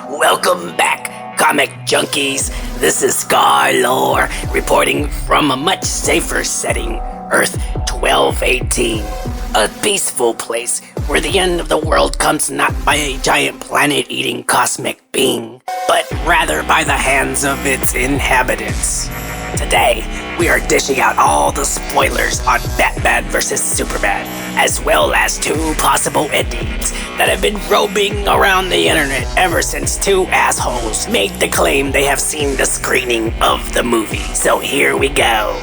Welcome back, comic junkies. This is Skarlor, reporting from a much safer setting, Earth 1218. A peaceful place where the end of the world comes not by a giant planet-eating cosmic being, but rather by the hands of its inhabitants. Today, we are dishing out all the spoilers on Batman vs. Superman, as well as two possible endings that have been roaming around the internet ever since two assholes made the claim they have seen the screening of the movie. So here we go.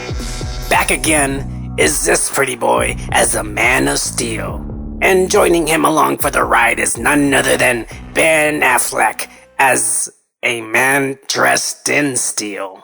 Back again is this pretty boy as a Man of Steel. And joining him along for the ride is none other than Ben Affleck as a man dressed in steel.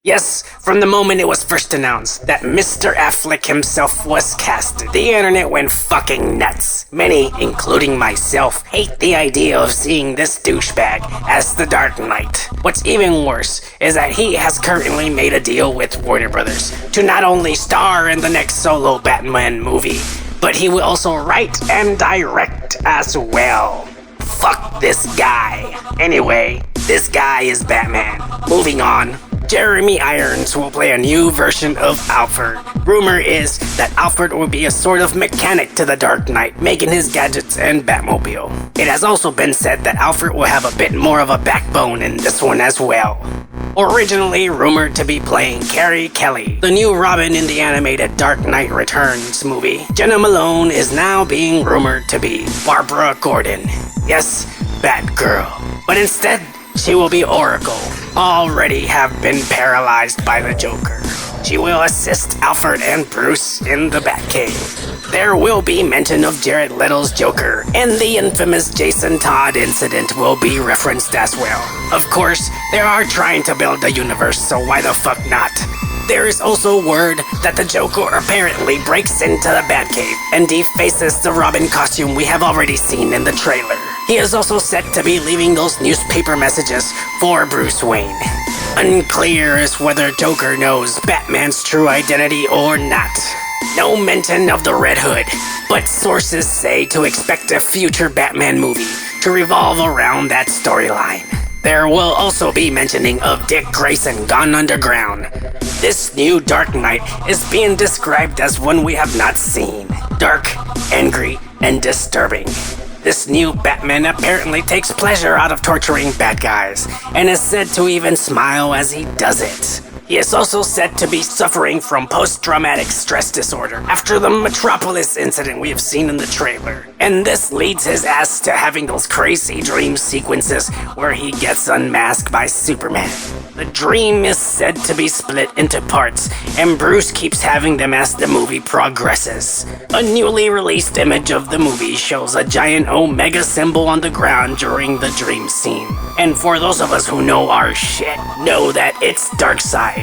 Yes, from the moment it was first announced that Mr. Affleck himself was casted, the internet went fucking nuts. Many, including myself, hate the idea of seeing this douchebag as the Dark Knight. What's even worse is that he has currently made a deal with Warner Brothers to not only star in the next solo Batman movie, but he will also write and direct as well. Fuck this guy. Anyway, this guy is Batman. Moving on. Jeremy Irons will play a new version of Alfred. Rumor is that Alfred will be a sort of mechanic to the Dark Knight, making his gadgets and Batmobile. It has also been said that Alfred will have a bit more of a backbone in this one as well. Originally rumored to be playing Carrie Kelly, the new Robin in the animated Dark Knight Returns movie, Jenna Malone is now being rumored to be Barbara Gordon. Yes, Batgirl. But instead, she will be Oracle, already have been paralyzed by the Joker. She will assist Alfred and Bruce in the Batcave. There will be mention of Jared Leto's Joker, and the infamous Jason Todd incident will be referenced as well. Of course, they are trying to build a universe, so why the fuck not? There is also word that the Joker apparently breaks into the Batcave and defaces the Robin costume we have already seen in the trailer. He is also said to be leaving those newspaper messages for Bruce Wayne. Unclear as whether Joker knows Batman's true identity or not. No mention of the Red Hood, but sources say to expect a future Batman movie to revolve around that storyline. There will also be mentioning of Dick Grayson gone underground. This new Dark Knight is being described as one we have not seen. Dark, angry, and disturbing. This new Batman apparently takes pleasure out of torturing bad guys, and is said to even smile as he does it. He is also said to be suffering from post-traumatic stress disorder after the Metropolis incident we have seen in the trailer. And this leads his ass to having those crazy dream sequences where he gets unmasked by Superman. The dream is said to be split into parts, and Bruce keeps having them as the movie progresses. A newly released image of the movie shows a giant Omega symbol on the ground during the dream scene. And for those of us who know our shit, know that it's Darkseid.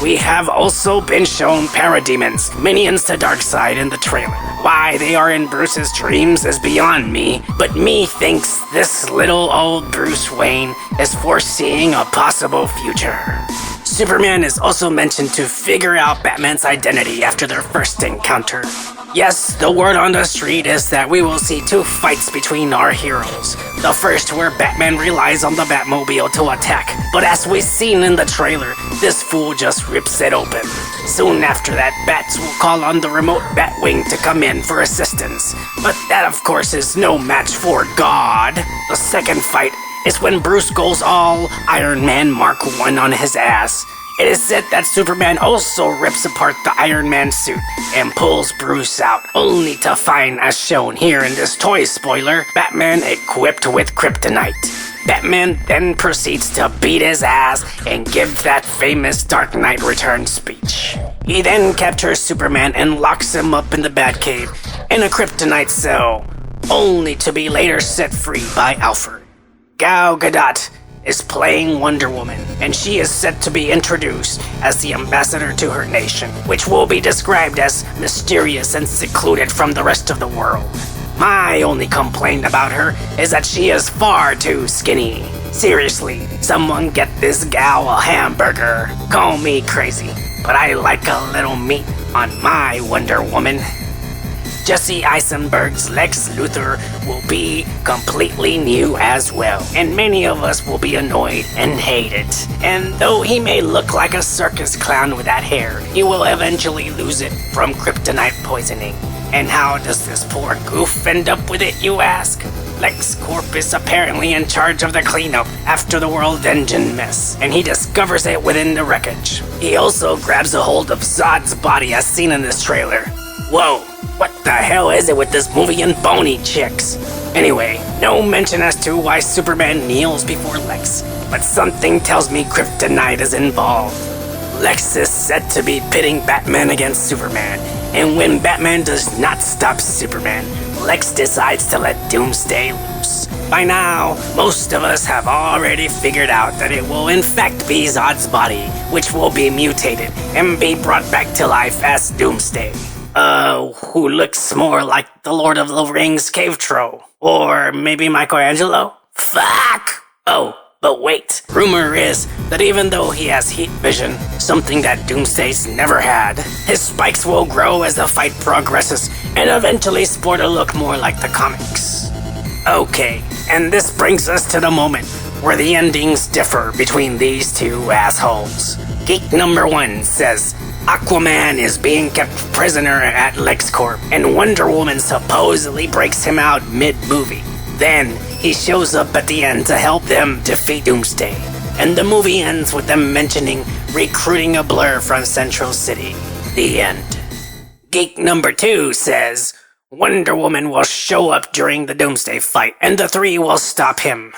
We have also been shown parademons, minions to Darkseid in the trailer. Why they are in Bruce's dreams is beyond me, but me thinks this little old Bruce Wayne is foreseeing a possible future. Superman is also mentioned to figure out Batman's identity after their first encounter. Yes, the word on the street is that we will see two fights between our heroes. The first where Batman relies on the Batmobile to attack, but as we've seen in the trailer, this fool just rips it open. Soon after that, Bats will call on the remote Batwing to come in for assistance, but that of course is no match for God. The second fight is when Bruce goes all Iron Man Mark I on his ass. It is said that Superman also rips apart the Iron Man suit and pulls Bruce out, only to find, as shown here in this toy spoiler, Batman equipped with kryptonite. Batman then proceeds to beat his ass and give that famous Dark Knight Returns speech. He then captures Superman and locks him up in the Batcave in a kryptonite cell, only to be later set free by Alfred. Gal Gadot is playing Wonder Woman, and she is set to be introduced as the ambassador to her nation, which will be described as mysterious and secluded from the rest of the world. My only complaint about her is that she is far too skinny. Seriously, someone get this gal a hamburger. Call me crazy, but I like a little meat on my Wonder Woman. Jesse Eisenberg's Lex Luthor will be completely new as well, and many of us will be annoyed and hate it. And though he may look like a circus clown with that hair, he will eventually lose it from kryptonite poisoning. And how does this poor goof end up with it, you ask? LexCorp is apparently in charge of the cleanup after the World Engine mess, and he discovers it within the wreckage. He also grabs a hold of Zod's body as seen in this trailer. Whoa, what the hell is it with this movie and bony chicks? Anyway, no mention as to why Superman kneels before Lex, but something tells me kryptonite is involved. Lex is said to be pitting Batman against Superman, and when Batman does not stop Superman, Lex decides to let Doomsday loose. By now, most of us have already figured out that it will in fact be Zod's body, which will be mutated and be brought back to life as Doomsday. Who looks more like the Lord of the Rings cave troll. Or maybe Michelangelo? Fuck! Oh, but wait. Rumor is that even though he has heat vision, something that Doomsday's never had, his spikes will grow as the fight progresses and eventually sport a look more like the comics. Okay, and this brings us to the moment where the endings differ between these two assholes. Geek number 1 says Aquaman is being kept prisoner at LexCorp, and Wonder Woman supposedly breaks him out mid-movie. Then, he shows up at the end to help them defeat Doomsday, and the movie ends with them mentioning recruiting a Blur from Central City. The end. Geek number 2 says Wonder Woman will show up during the Doomsday fight, and the three will stop him.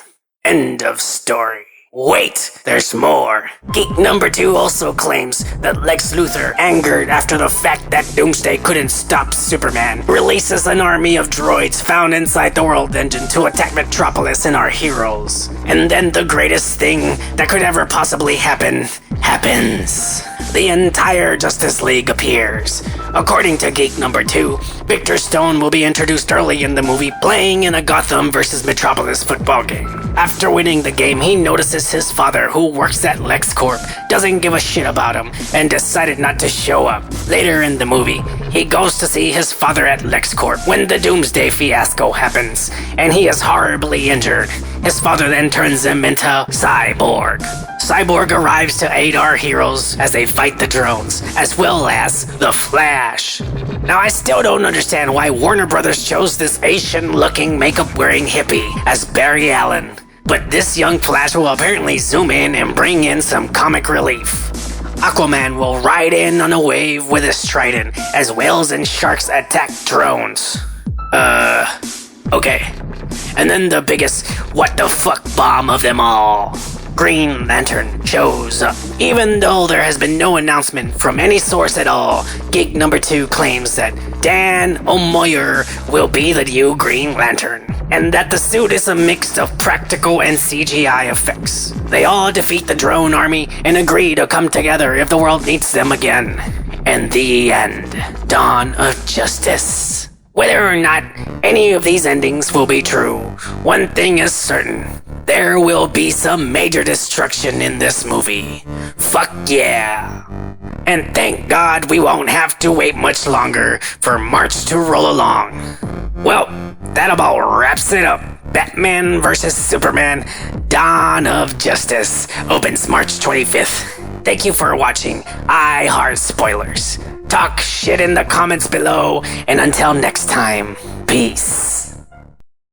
End of story. Wait, there's more. Geek number 2 also claims that Lex Luthor, angered after the fact that Doomsday couldn't stop Superman, releases an army of droids found inside the World Engine to attack Metropolis and our heroes. And then the greatest thing that could ever possibly happen, happens. The entire Justice League appears. According to Geek number 2, Victor Stone will be introduced early in the movie playing in a Gotham versus Metropolis football game. After winning the game, he notices his father, who works at LexCorp, doesn't give a shit about him and decided not to show up. Later in the movie, he goes to see his father at LexCorp when the Doomsday fiasco happens, and he is horribly injured. His father then turns him into Cyborg. Cyborg arrives to aid our heroes as they fight the drones, as well as the Flash. Now, I still don't understand why Warner Brothers chose this Asian-looking makeup-wearing hippie as Barry Allen, but this young Flash will apparently zoom in and bring in some comic relief. Aquaman will ride in on a wave with his trident, as whales and sharks attack drones. Okay. And then the biggest what the fuck bomb of them all. Green Lantern shows up. Even though there has been no announcement from any source at all, Geek number 2 claims that Dan O'Moyer will be the new Green Lantern, and that the suit is a mix of practical and CGI effects. They all defeat the drone army and agree to come together if the world needs them again. And the end. Dawn of Justice. Whether or not any of these endings will be true, one thing is certain. There will be some major destruction in this movie. Fuck yeah. And thank God we won't have to wait much longer for March to roll along. Well, that about wraps it up. Batman vs. Superman, Dawn of Justice opens March 25th. Thank you for watching I Heart Spoilers. Talk shit in the comments below, and until next time, peace.